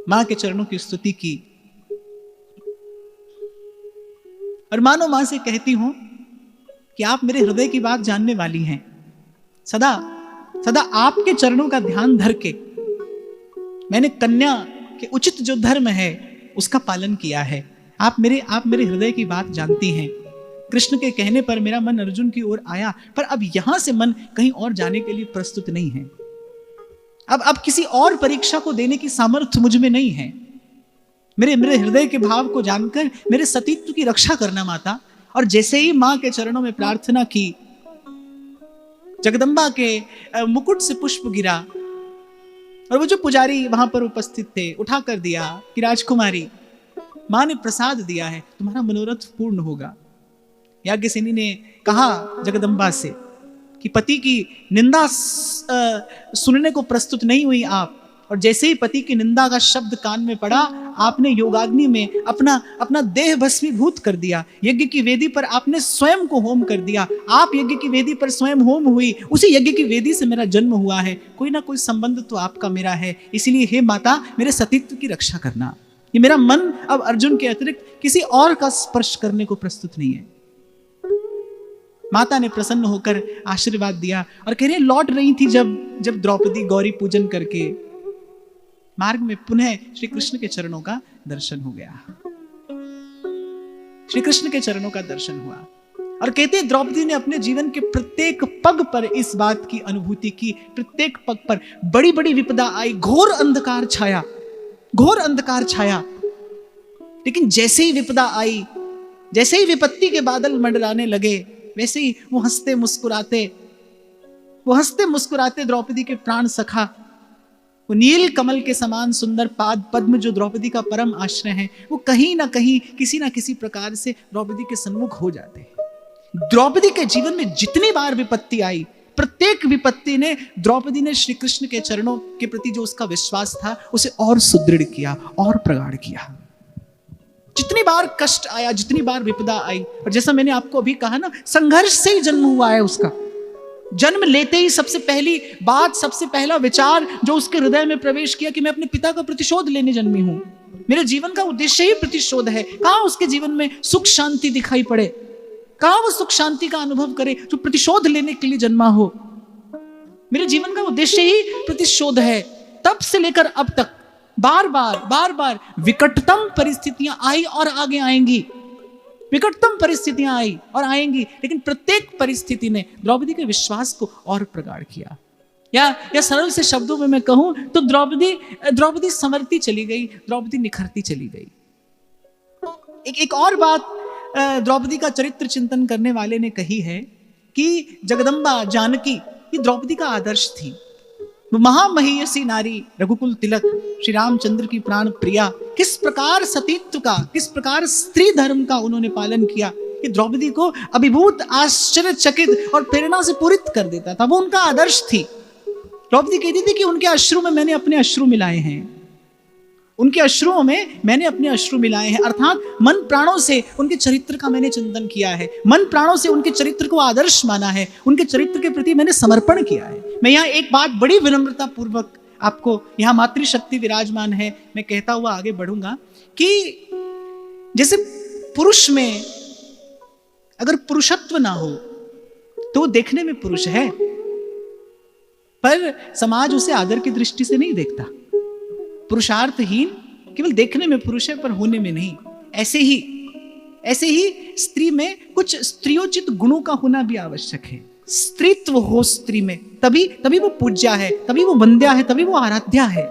मां के चरणों की स्तुति की, और मानो मां से कहती हूं कि आप मेरे हृदय की बात जानने वाली हैं। सदा सदा आपके चरणों का ध्यान धर के मैंने कन्या के उचित जो धर्म है उसका पालन किया है। आप मेरे हृदय की बात जानती हैं। कृष्ण के कहने पर मेरा मन अर्जुन की ओर आया, पर अब यहां से मन कहीं और जाने के लिए प्रस्तुत नहीं है। अब किसी और परीक्षा को देने की सामर्थ्य मुझ में नहीं है। मेरे हृदय के भाव को जानकर मेरे सतीत्व की रक्षा करना माता। और जैसे ही मां के चरणों में प्रार्थना की, जगदम्बा के मुकुट से पुष्प गिरा, और वो जो पुजारी वहां पर उपस्थित थे उठा कर दिया कि राजकुमारी, मां ने प्रसाद दिया है, तुम्हारा मनोरथ पूर्ण होगा। याज्ञसेनी ने कहा जगदम्बा से कि पति की निंदा सुनने को प्रस्तुत नहीं हुई आप, और जैसे ही पति की निंदा का शब्द कान में पड़ा, आपने योगाग्नि में अपना देह भस्मीभूत कर दिया। यज्ञ की वेदी पर आपने स्वयं को होम कर दिया। आप यज्ञ की वेदी पर स्वयं होम हुई, उसी यज्ञ की वेदी से मेरा जन्म हुआ है। कोई ना कोई संबंध तो आपका मेरा है, इसलिए हे माता मेरे सतीत्व की रक्षा करना। ये मेरा मन अब अर्जुन के अतिरिक्त किसी और का स्पर्श करने को प्रस्तुत नहीं है। माता ने प्रसन्न होकर आशीर्वाद दिया और कह रही लौट रही थी जब द्रौपदी गौरी पूजन करके मार्ग में पुनः श्री कृष्ण के चरणों का दर्शन हो गया। श्री कृष्ण के चरणों का दर्शन हुआ और कहते द्रौपदी ने अपने जीवन के प्रत्येक पग पर इस बात की अनुभूति की। प्रत्येक पग पर बड़ी बड़ी विपदा आई, घोर अंधकार छाया, घोर अंधकार छाया, लेकिन जैसे ही विपदा आई, जैसे ही विपत्ति के बादल मंडराने लगे, वैसे ही वो हंसते मुस्कुराते द्रौपदी के प्राण सखा, वो नील कमल के समान सुंदर पाद पद्म जो द्रौपदी का परम आश्रय है, वो कहीं ना कहीं किसी ना किसी प्रकार से द्रौपदी के सन्मुख हो जाते हैं। द्रौपदी के जीवन में जितनी बार विपत्ति आई, प्रत्येक विपत्ति ने द्रौपदी ने श्री कृष्ण के चरणों के प्रति जो उसका विश्वास था उसे और सुदृढ़ किया और प्रगाढ़ किया। जितनी बार कष्ट आया, जितनी बार विपदा आई, और जैसा मैंने आपको अभी कहा ना, संघर्ष से ही जन्म हुआ है उसका। जन्म लेते ही सबसे पहली बात, सबसे पहला विचार जो उसके हृदय में प्रवेश किया कि मैं अपने पिता का प्रतिशोध लेने जन्मी हूं। मेरे जीवन का उद्देश्य ही प्रतिशोध है। कहां उसके जीवन में सुख शांति दिखाई पड़े, कहां वो सुख शांति का अनुभव करे जो प्रतिशोध लेने के लिए जन्मा हो। मेरे जीवन का उद्देश्य ही प्रतिशोध है। तब से लेकर अब तक बार बार विकटतम परिस्थितियां आई और आगे आएंगी, विकटतम परिस्थितियां आई और आएंगी, लेकिन प्रत्येक परिस्थिति ने द्रौपदी के विश्वास को और प्रगाढ़ किया। या सरल से शब्दों में मैं कहूं तो द्रौपदी संवरती चली गई, द्रौपदी निखरती चली गई। एक और बात द्रौपदी का चरित्र चिंतन करने वाले ने कही है कि जगदम्बा जानकी ये द्रौपदी का आदर्श थी। महामहियसी नारी, रघुकुल तिलक, श्री रामचंद्र की प्राण प्रिया, किस प्रकार सतीत्व का, किस प्रकार स्त्री धर्म का उन्होंने पालन किया, कि द्रौपदी को अभिभूत, आश्चर्यचकित और प्रेरणा से पूरित कर देता था। वो उनका आदर्श थी। द्रौपदी कहती थी कि उनके अश्रु में मैंने अपने अश्रु मिलाए हैं, उनके अश्रुओं में मैंने अपने अश्रु मिलाए हैं, अर्थात मन प्राणों से उनके चरित्र का मैंने चिंतन किया है, मन प्राणों से उनके चरित्र को आदर्श माना है, उनके चरित्र के प्रति मैंने समर्पण किया है। मैं यहाँ एक बात बड़ी विनम्रता पूर्वक आपको, यहाँ मातृशक्ति विराजमान है, मैं कहता हुआ आगे बढ़ूंगा कि जैसे पुरुष में अगर पुरुषत्व ना हो तो वो देखने में पुरुष है, पर समाज उसे आदर की दृष्टि से नहीं देखता। पुरुषार्थहीन केवल देखने में पुरुष है पर होने में नहीं। ऐसे ही स्त्री में कुछ स्त्रियोचित गुणों का होना भी आवश्यक है। स्त्रीत्व हो स्त्री में, तभी वो पूज्या है, तभी वो वंद्या है, तभी वो आराध्या है।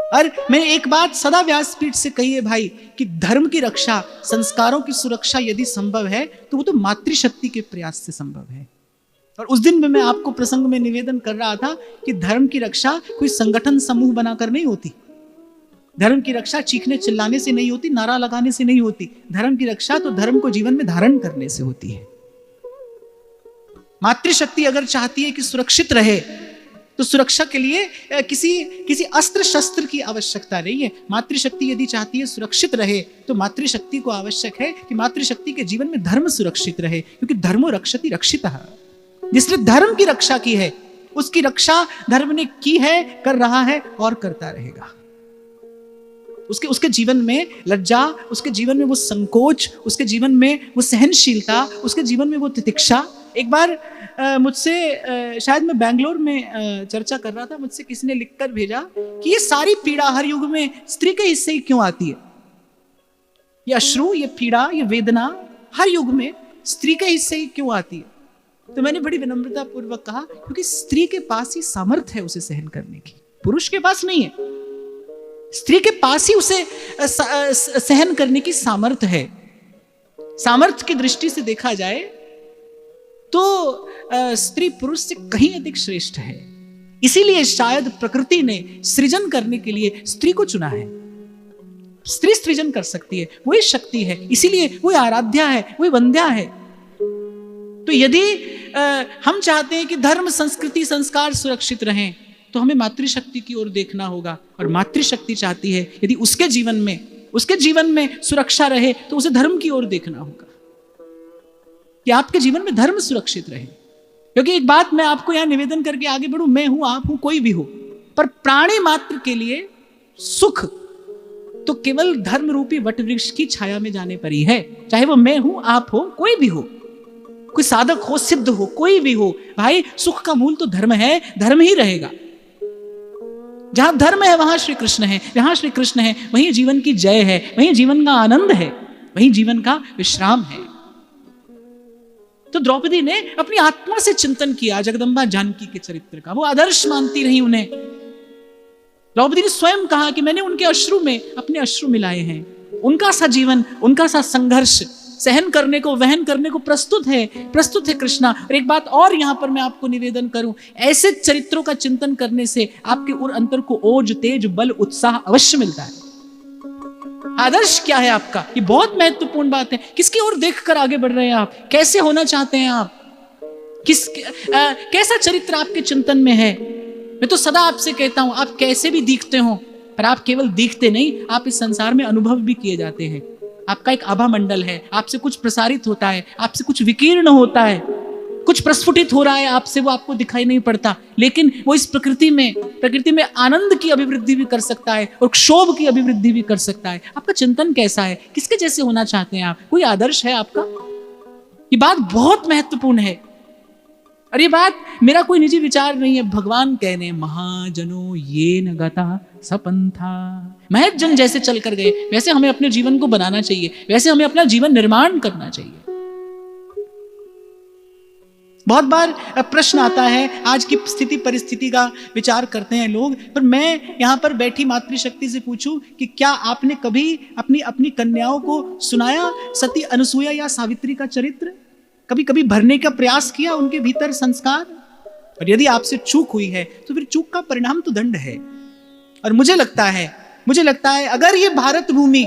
और मैंने एक बात सदा व्यासपीठ से कही है भाई, कि धर्म की रक्षा, संस्कारों की सुरक्षा यदि संभव है तो वो तो मातृशक्ति के प्रयास से संभव है। और उस दिन में मैं आपको प्रसंग में निवेदन कर रहा था कि धर्म की रक्षा कोई संगठन समूह बनाकर नहीं होती, धर्म की रक्षा चीखने चिल्लाने से नहीं होती, नारा लगाने से नहीं होती। धर्म की रक्षा तो धर्म को जीवन में धारण करने से होती है। मातृशक्ति अगर चाहती है कि सुरक्षित रहे तो सुरक्षा के लिए किसी अस्त्र शस्त्र की आवश्यकता नहीं है। मातृशक्ति यदि चाहती है सुरक्षित रहे तो मातृशक्ति को आवश्यक है कि मातृशक्ति के जीवन में धर्म सुरक्षित रहे, क्योंकि धर्मो रक्षति रक्षितः। जिसने धर्म की रक्षा की है उसकी रक्षा धर्म ने की है, कर रहा है और करता रहेगा। उसके जीवन में लज्जा, उसके जीवन में वो संकोच, उसके जीवन में वो सहनशीलता, उसके जीवन में वो तितिक्षा। एक बार मुझसे, शायद मैं बैंगलोर में चर्चा कर रहा था, मुझसे किसी ने लिखकर भेजा कि ये सारी पीड़ा हर युग में स्त्री के हिस्से ही क्यों आती है। ये अश्रु, ये पीड़ा, ये वेदना हर युग में स्त्री के हिस्से ही क्यों आती है। तो मैंने बड़ी विनम्रता पूर्वक कहा, क्योंकि स्त्री के पास ही सामर्थ्य है उसे सहन करने की, पुरुष के पास नहीं है। स्त्री के पास ही उसे सहन करने की सामर्थ्य है। सामर्थ्य की दृष्टि से देखा जाए तो स्त्री पुरुष से कहीं अधिक श्रेष्ठ है। इसीलिए शायद प्रकृति ने सृजन करने के लिए स्त्री को चुना है। स्त्री सृजन कर सकती है, वही शक्ति है, इसीलिए वही आराध्या है, वही वंद्या है। तो यदि हम चाहते हैं कि धर्म, संस्कृति, संस्कार सुरक्षित रहें, तो हमें मातृशक्ति की ओर देखना होगा। और मातृशक्ति चाहती है यदि उसके जीवन में सुरक्षा रहे, तो उसे धर्म की ओर देखना होगा कि आपके जीवन में धर्म सुरक्षित रहे। क्योंकि एक बात मैं आपको यहां निवेदन करके आगे बढ़ूं, मैं हूं, आप हूं, कोई भी हो, पर प्राणी मात्र के लिए सुख तो केवल धर्म रूपी वट वृक्ष की छाया में जाने पर ही है। चाहे वो मैं हूं, आप हो, कोई भी हो, कोई साधक हो, सिद्ध हो, कोई भी हो, भाई सुख का मूल तो धर्म है, धर्म ही रहेगा। जहां धर्म है वहां श्री कृष्ण है, जहां श्री कृष्ण है वहीं जीवन की जय है, वहीं जीवन का आनंद है, वहीं जीवन का विश्राम है। तो द्रौपदी ने अपनी आत्मा से चिंतन किया जगदम्बा जानकी के चरित्र का, वो आदर्श मानती रही उन्हें। द्रौपदी ने स्वयं कहा कि मैंने उनके अश्रु में अपने अश्रु मिलाए हैं, उनका सा जीवन, उनका सा संघर्ष सहन करने को, वहन करने को प्रस्तुत है कृष्णा। और एक बात और यहां पर मैं आपको निवेदन करूं, ऐसे चरित्रों का चिंतन करने से आपके उर अंतर को ओज, तेज, बल, उत्साह अवश्य मिलता है। आदर्श क्या है आपका, ये बहुत महत्वपूर्ण बात है। किसकी ओर देखकर आगे बढ़ रहे हैं आप, कैसे होना चाहते हैं आप, कैसा चरित्र आपके चिंतन में है। मैं तो सदा आपसे कहता हूं, आप कैसे भी दिखते हो, पर आप केवल दिखते नहीं, आप इस संसार में अनुभव भी किए जाते हैं। आपका एक आभा मंडल है, आपसे कुछ प्रसारित होता है, आपसे कुछ विकीर्ण होता है, कुछ प्रस्फुटित हो रहा है आपसे, वो आपको दिखाई नहीं पड़ता, लेकिन वो इस प्रकृति में आनंद की अभिवृद्धि भी कर सकता है और क्षोभ की अभिवृद्धि भी कर सकता है। आपका चिंतन कैसा है, किसके जैसे होना चाहते हैं आप, कोई आदर्श है आपका? ये बात बहुत महत्वपूर्ण है। और ये बात मेरा कोई निजी विचार नहीं है, भगवान कह रहे हैं, महाजनो ये न गता सपंथा। महज जन जैसे चल कर गए वैसे हमें अपने जीवन को बनाना चाहिए, वैसे हमें अपना जीवन निर्माण करना चाहिए। बहुत बार प्रश्न आता है, आज की स्थिति परिस्थिति का विचार करते हैं लोग, पर मैं यहां पर बैठी मातृशक्ति से पूछूं कि क्या आपने कभी अपनी कन्याओं को सुनाया सती अनुसूया या सावित्री का चरित्र? कभी भरने का प्रयास किया उनके भीतर संस्कार? और यदि आपसे चूक हुई है तो फिर चूक का परिणाम तो दंड है। और मुझे लगता है अगर ये भारत भूमि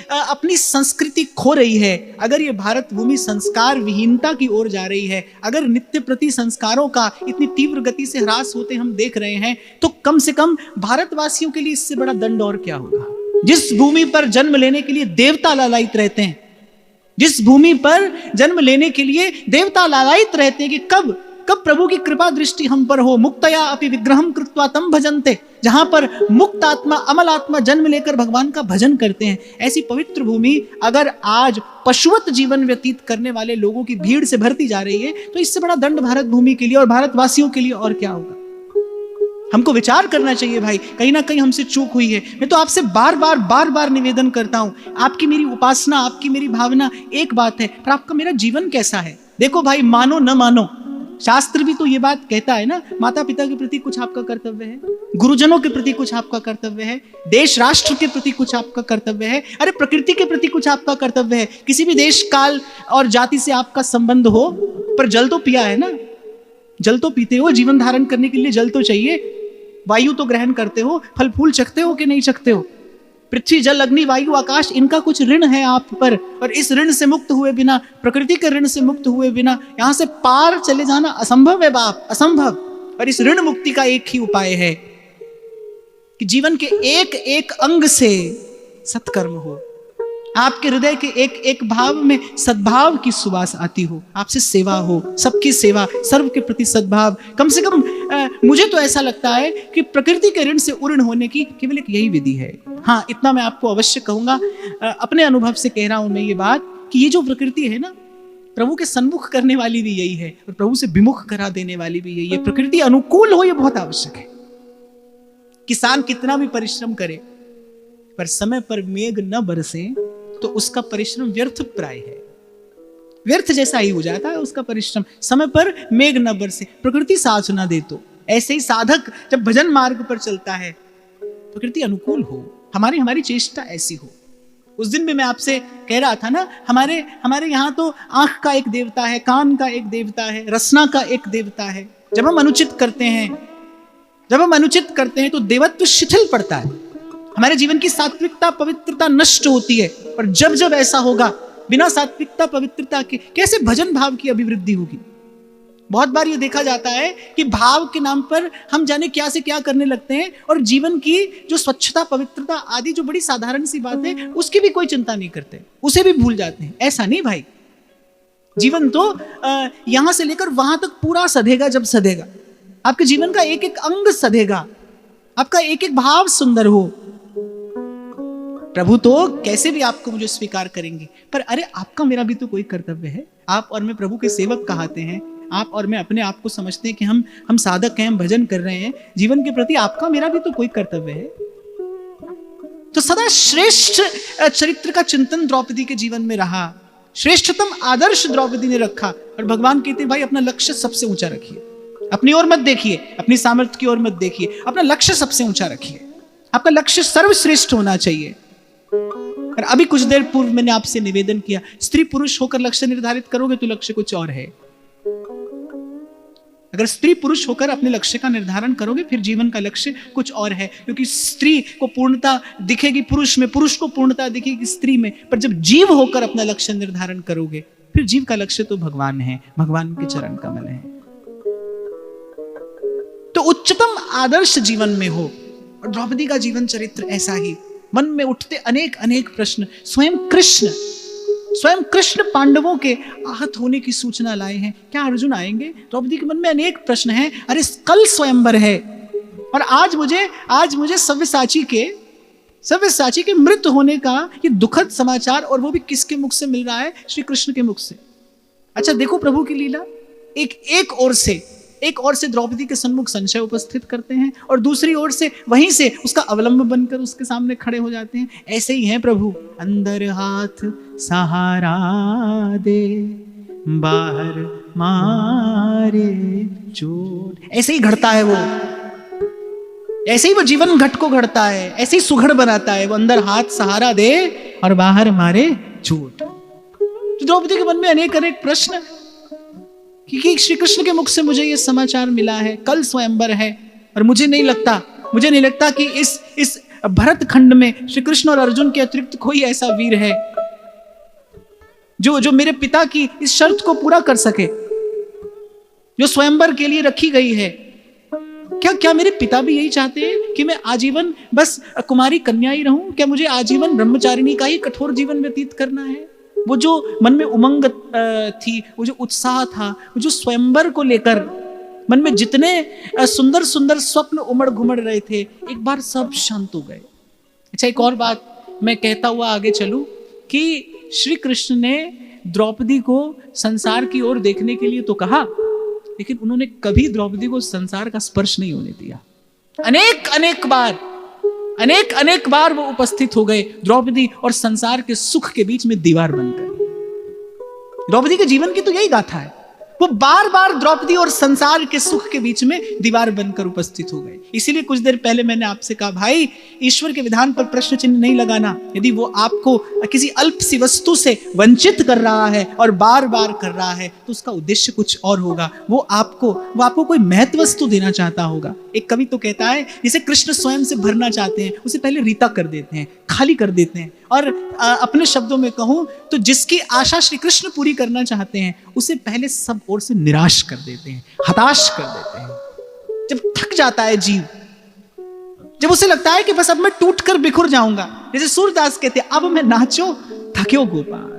अपनी संस्कृति खो रही है, अगर ये भारत भूमि संस्कार विहीनता की ओर जा रही है, अगर नित्य प्रति संस्कारों का इतनी तीव्र गति से ह्रास होते हम देख रहे हैं, तो कम से कम भारतवासियों के लिए इससे बड़ा दंड और क्या होगा। जिस भूमि पर जन्म लेने के लिए देवता लालायित रहते हैं, जिस भूमि पर जन्म लेने के लिए देवता लालायित रहते हैं कि कब प्रभु की कृपा दृष्टि हम पर हो, मुक्तया अपि विग्रहम कृत्वा तम भजन्ते, जहां पर मुक्त आत्मा, अमल आत्मा जन्म लेकर भगवान का भजन करते हैं, ऐसी पवित्र भूमि अगर आज पशुवत जीवन व्यतीत करने वाले लोगों की भीड़ से भरती जा रही है, तो इससे बड़ा दंड भारत भूमि के लिए और भारतवासियों के लिए और क्या होगा। हमको विचार करना चाहिए भाई, कहीं ना कहीं हमसे चूक हुई है। मैं तो आपसे बार बार निवेदन करता हूं, आपकी मेरी उपासना, आपकी मेरी भावना एक बात है, पर आपका मेरा जीवन कैसा है। देखो भाई, मानो न मानो, शास्त्र भी तो ये बात कहता है ना, माता पिता के प्रति कुछ आपका कर्तव्य है, गुरुजनों के प्रति कुछ आपका कर्तव्य है, देश राष्ट्र के प्रति कुछ आपका कर्तव्य है, अरे प्रकृति के प्रति कुछ आपका कर्तव्य है। किसी भी देश काल और जाति से आपका संबंध हो, पर जल तो पिया है ना, जल तो पीते हो, जीवन धारण करने के लिए जल तो चाहिए, वायु तो ग्रहण करते हो, फल फूल चखते हो कि नहीं चखते हो। पृथ्वी, जल, अग्नि, वायु, आकाश, इनका कुछ ऋण है आप पर, और इस ऋण से मुक्त हुए बिना, प्रकृति के ऋण से मुक्त हुए बिना यहां से पार चले जाना असंभव है बाप, असंभव। और इस ऋण मुक्ति का एक ही उपाय है कि जीवन के एक एक अंग से सत्कर्म हो, आपके हृदय के एक एक भाव में सद्भाव की सुवास आती हो, आपसे सेवा हो, सबकी सेवा, सर्व के प्रति सद्भाव। कम से कम मुझे तो ऐसा लगता है कि प्रकृति के ऋण से उऋण होने की केवल एक यही विधि है। हाँ, इतना मैं आपको अवश्य कहूंगा, अपने अनुभव से कह रहा हूं मैं ये बात, कि ये जो प्रकृति है ना, प्रभु के सन्मुख करने वाली भी यही है और प्रभु से विमुख करा देने वाली भी यही है। प्रकृति अनुकूल हो, ये बहुत आवश्यक है। किसान कितना भी परिश्रम करे, पर समय पर मेघ न बरसे तो उसका परिश्रम व्यर्थ प्राय है, व्यर्थ जैसा ही हो जाता है उसका परिश्रम। समय पर मेघ न बरसे, प्रकृति साथ न दे, तो ऐसे ही साधक जब भजन मार्ग पर चलता है, प्रकृति अनुकूल हो, हमारी चेष्टा ऐसी हो। उस दिन भी मैं आपसे कह रहा था ना, हमारे यहाँ तो आंख का एक देवता है, कान का एक देवता है, रसना का एक देवता है, जब हम अनुचित करते हैं तो देवत्व शिथिल पड़ता है, हमारे जीवन की सात्विकता पवित्रता नष्ट होती है। और जब जब ऐसा होगा, बिना सात्विकता पवित्रता के कैसे भजन भाव की अभिवृद्धि होगी? बहुत बार ये देखा जाता है कि भाव के नाम पर हम जाने क्या से क्या करने लगते हैं और जीवन की जो स्वच्छता पवित्रता आदि जो बड़ी साधारण सी बात है उसकी भी कोई चिंता नहीं करते, उसे भी भूल जाते हैं। ऐसा नहीं भाई, जीवन तो यहां से लेकर वहां तक पूरा सधेगा। जब सधेगा, आपके जीवन का एक एक अंग सधेगा, आपका एक एक भाव सुंदर हो, प्रभु तो कैसे भी आपको मुझे स्वीकार करेंगे। पर अरे आपका मेरा भी तो कोई कर्तव्य है। आप और मैं प्रभु के सेवक कहते हैं, आप और मैं अपने आप को समझते हैं कि हम साधक हैं, हम भजन कर रहे हैं। जीवन के प्रति आपका मेरा भी तो कोई कर्तव्य है। तो सदा श्रेष्ठ चरित्र का चिंतन द्रौपदी के जीवन में रहा, श्रेष्ठतम आदर्श द्रौपदी ने रखा। और भगवान कहते हैं भाई अपना लक्ष्य सबसे ऊंचा रखिए, अपनी ओर मत देखिए, अपनी सामर्थ्य की ओर मत देखिए, अपना लक्ष्य सबसे ऊंचा रखिए। आपका लक्ष्य सर्वश्रेष्ठ होना चाहिए। और अभी कुछ देर पूर्व मैंने आपसे निवेदन किया, स्त्री पुरुष होकर लक्ष्य निर्धारित करोगे तो लक्ष्य कुछ और है। अगर स्त्री पुरुष होकर अपने लक्ष्य का निर्धारण करोगे फिर जीवन का लक्ष्य कुछ और है, क्योंकि स्त्री को पूर्णता दिखेगी पुरुष में, पुरुष को पूर्णता दिखेगी स्त्री में। पर जब जीव होकर अपना लक्ष्य निर्धारण करोगे फिर जीव का लक्ष्य तो भगवान है, भगवान के चरण कमल है। तो उच्चतम आदर्श जीवन में हो। और द्रौपदी का जीवन चरित्र ऐसा ही, मन में उठते अनेक अनेक प्रश्न। स्वयं कृष्ण पांडवों के आहत होने की सूचना लाए हैं। क्या अर्जुन आएंगे? द्रौपदी के मन में अनेक प्रश्न हैं। अरे कल स्वयंवर है और आज मुझे सव्यसाची के मृत होने का ये दुखद समाचार, और वो भी किसके मुख से मिल रहा है? श्री कृष्ण के मुख से। अच्छा देखो प्रभु की लीला, एक ओर से द्रौपदी के सन्मुख संशय उपस्थित करते हैं और दूसरी ओर से वहीं से उसका अवलंब बनकर उसके सामने खड़े हो जाते हैं। ऐसे ही हैं प्रभु, अंदर हाथ सहारा दे, बाहर मारे चोट। ऐसे ही घड़ता है वो, ऐसे ही वो जीवन घट को घड़ता है, ऐसे ही सुघड़ बनाता है वो। अंदर हाथ सहारा दे और बाहर मारे चोट। तो द्रौपदी के मन में अनेक अनेक प्रश्न, क्योंकि श्री कृष्ण के मुख से मुझे यह समाचार मिला है कल स्वयंवर है, और मुझे नहीं लगता कि इस भरत खंड में श्री कृष्ण और अर्जुन के अतिरिक्त कोई ऐसा वीर है जो मेरे पिता की इस शर्त को पूरा कर सके जो स्वयंवर के लिए रखी गई है। क्या मेरे पिता भी यही चाहते हैं कि मैं आजीवन बस कुमारी कन्या ही रहूं? क्या मुझे आजीवन ब्रह्मचारिणी का ही कठोर जीवन व्यतीत करना है? वो जो मन में उमंग थी, वो जो उत्साह था, वो जो स्वयंवर को लेकर मन में जितने सुंदर सुंदर स्वप्न उमड़ घुमड़ रहे थे, एक बार सब शांत हो गए। अच्छा एक और बात मैं कहता हुआ आगे चलूं कि श्री कृष्ण ने द्रौपदी को संसार की ओर देखने के लिए तो कहा, लेकिन उन्होंने कभी द्रौपदी को संसार का स्पर्श नहीं होने दिया। अनेक अनेक बार वो उपस्थित हो गए द्रौपदी और संसार के सुख के बीच में दीवार बनकर। द्रौपदी के जीवन की तो यही गाथा है, वो बार बार द्रौपदी और संसार के सुख के बीच में दीवार बनकर उपस्थित हो गए। इसीलिए कुछ देर पहले मैंने आपसे कहा भाई ईश्वर के विधान पर प्रश्न चिन्ह नहीं लगाना। यदि वो आपको किसी अल्प सी वस्तु से वंचित कर रहा है और बार बार कर रहा है तो उसका उद्देश्य कुछ और होगा। वो आपको कोई महत्व वस्तु देना चाहता होगा। एक कवि तो कहता है जिसे कृष्ण स्वयं से भरना चाहते हैं उसे पहले रीता कर देते हैं, खाली कर देते हैं। और अपने शब्दों में कहूं तो जिसकी आशा श्री कृष्ण पूरी करना चाहते हैं उसे पहले सब ओर से निराश कर देते हैं, हताश कर देते हैं। जब थक जाता है जीव, जब उसे लगता है कि बस अब मैं टूट कर बिखर जाऊंगा, जैसे सूरदास कहते हैं अब मैं नाचो थक्यो गोपाल,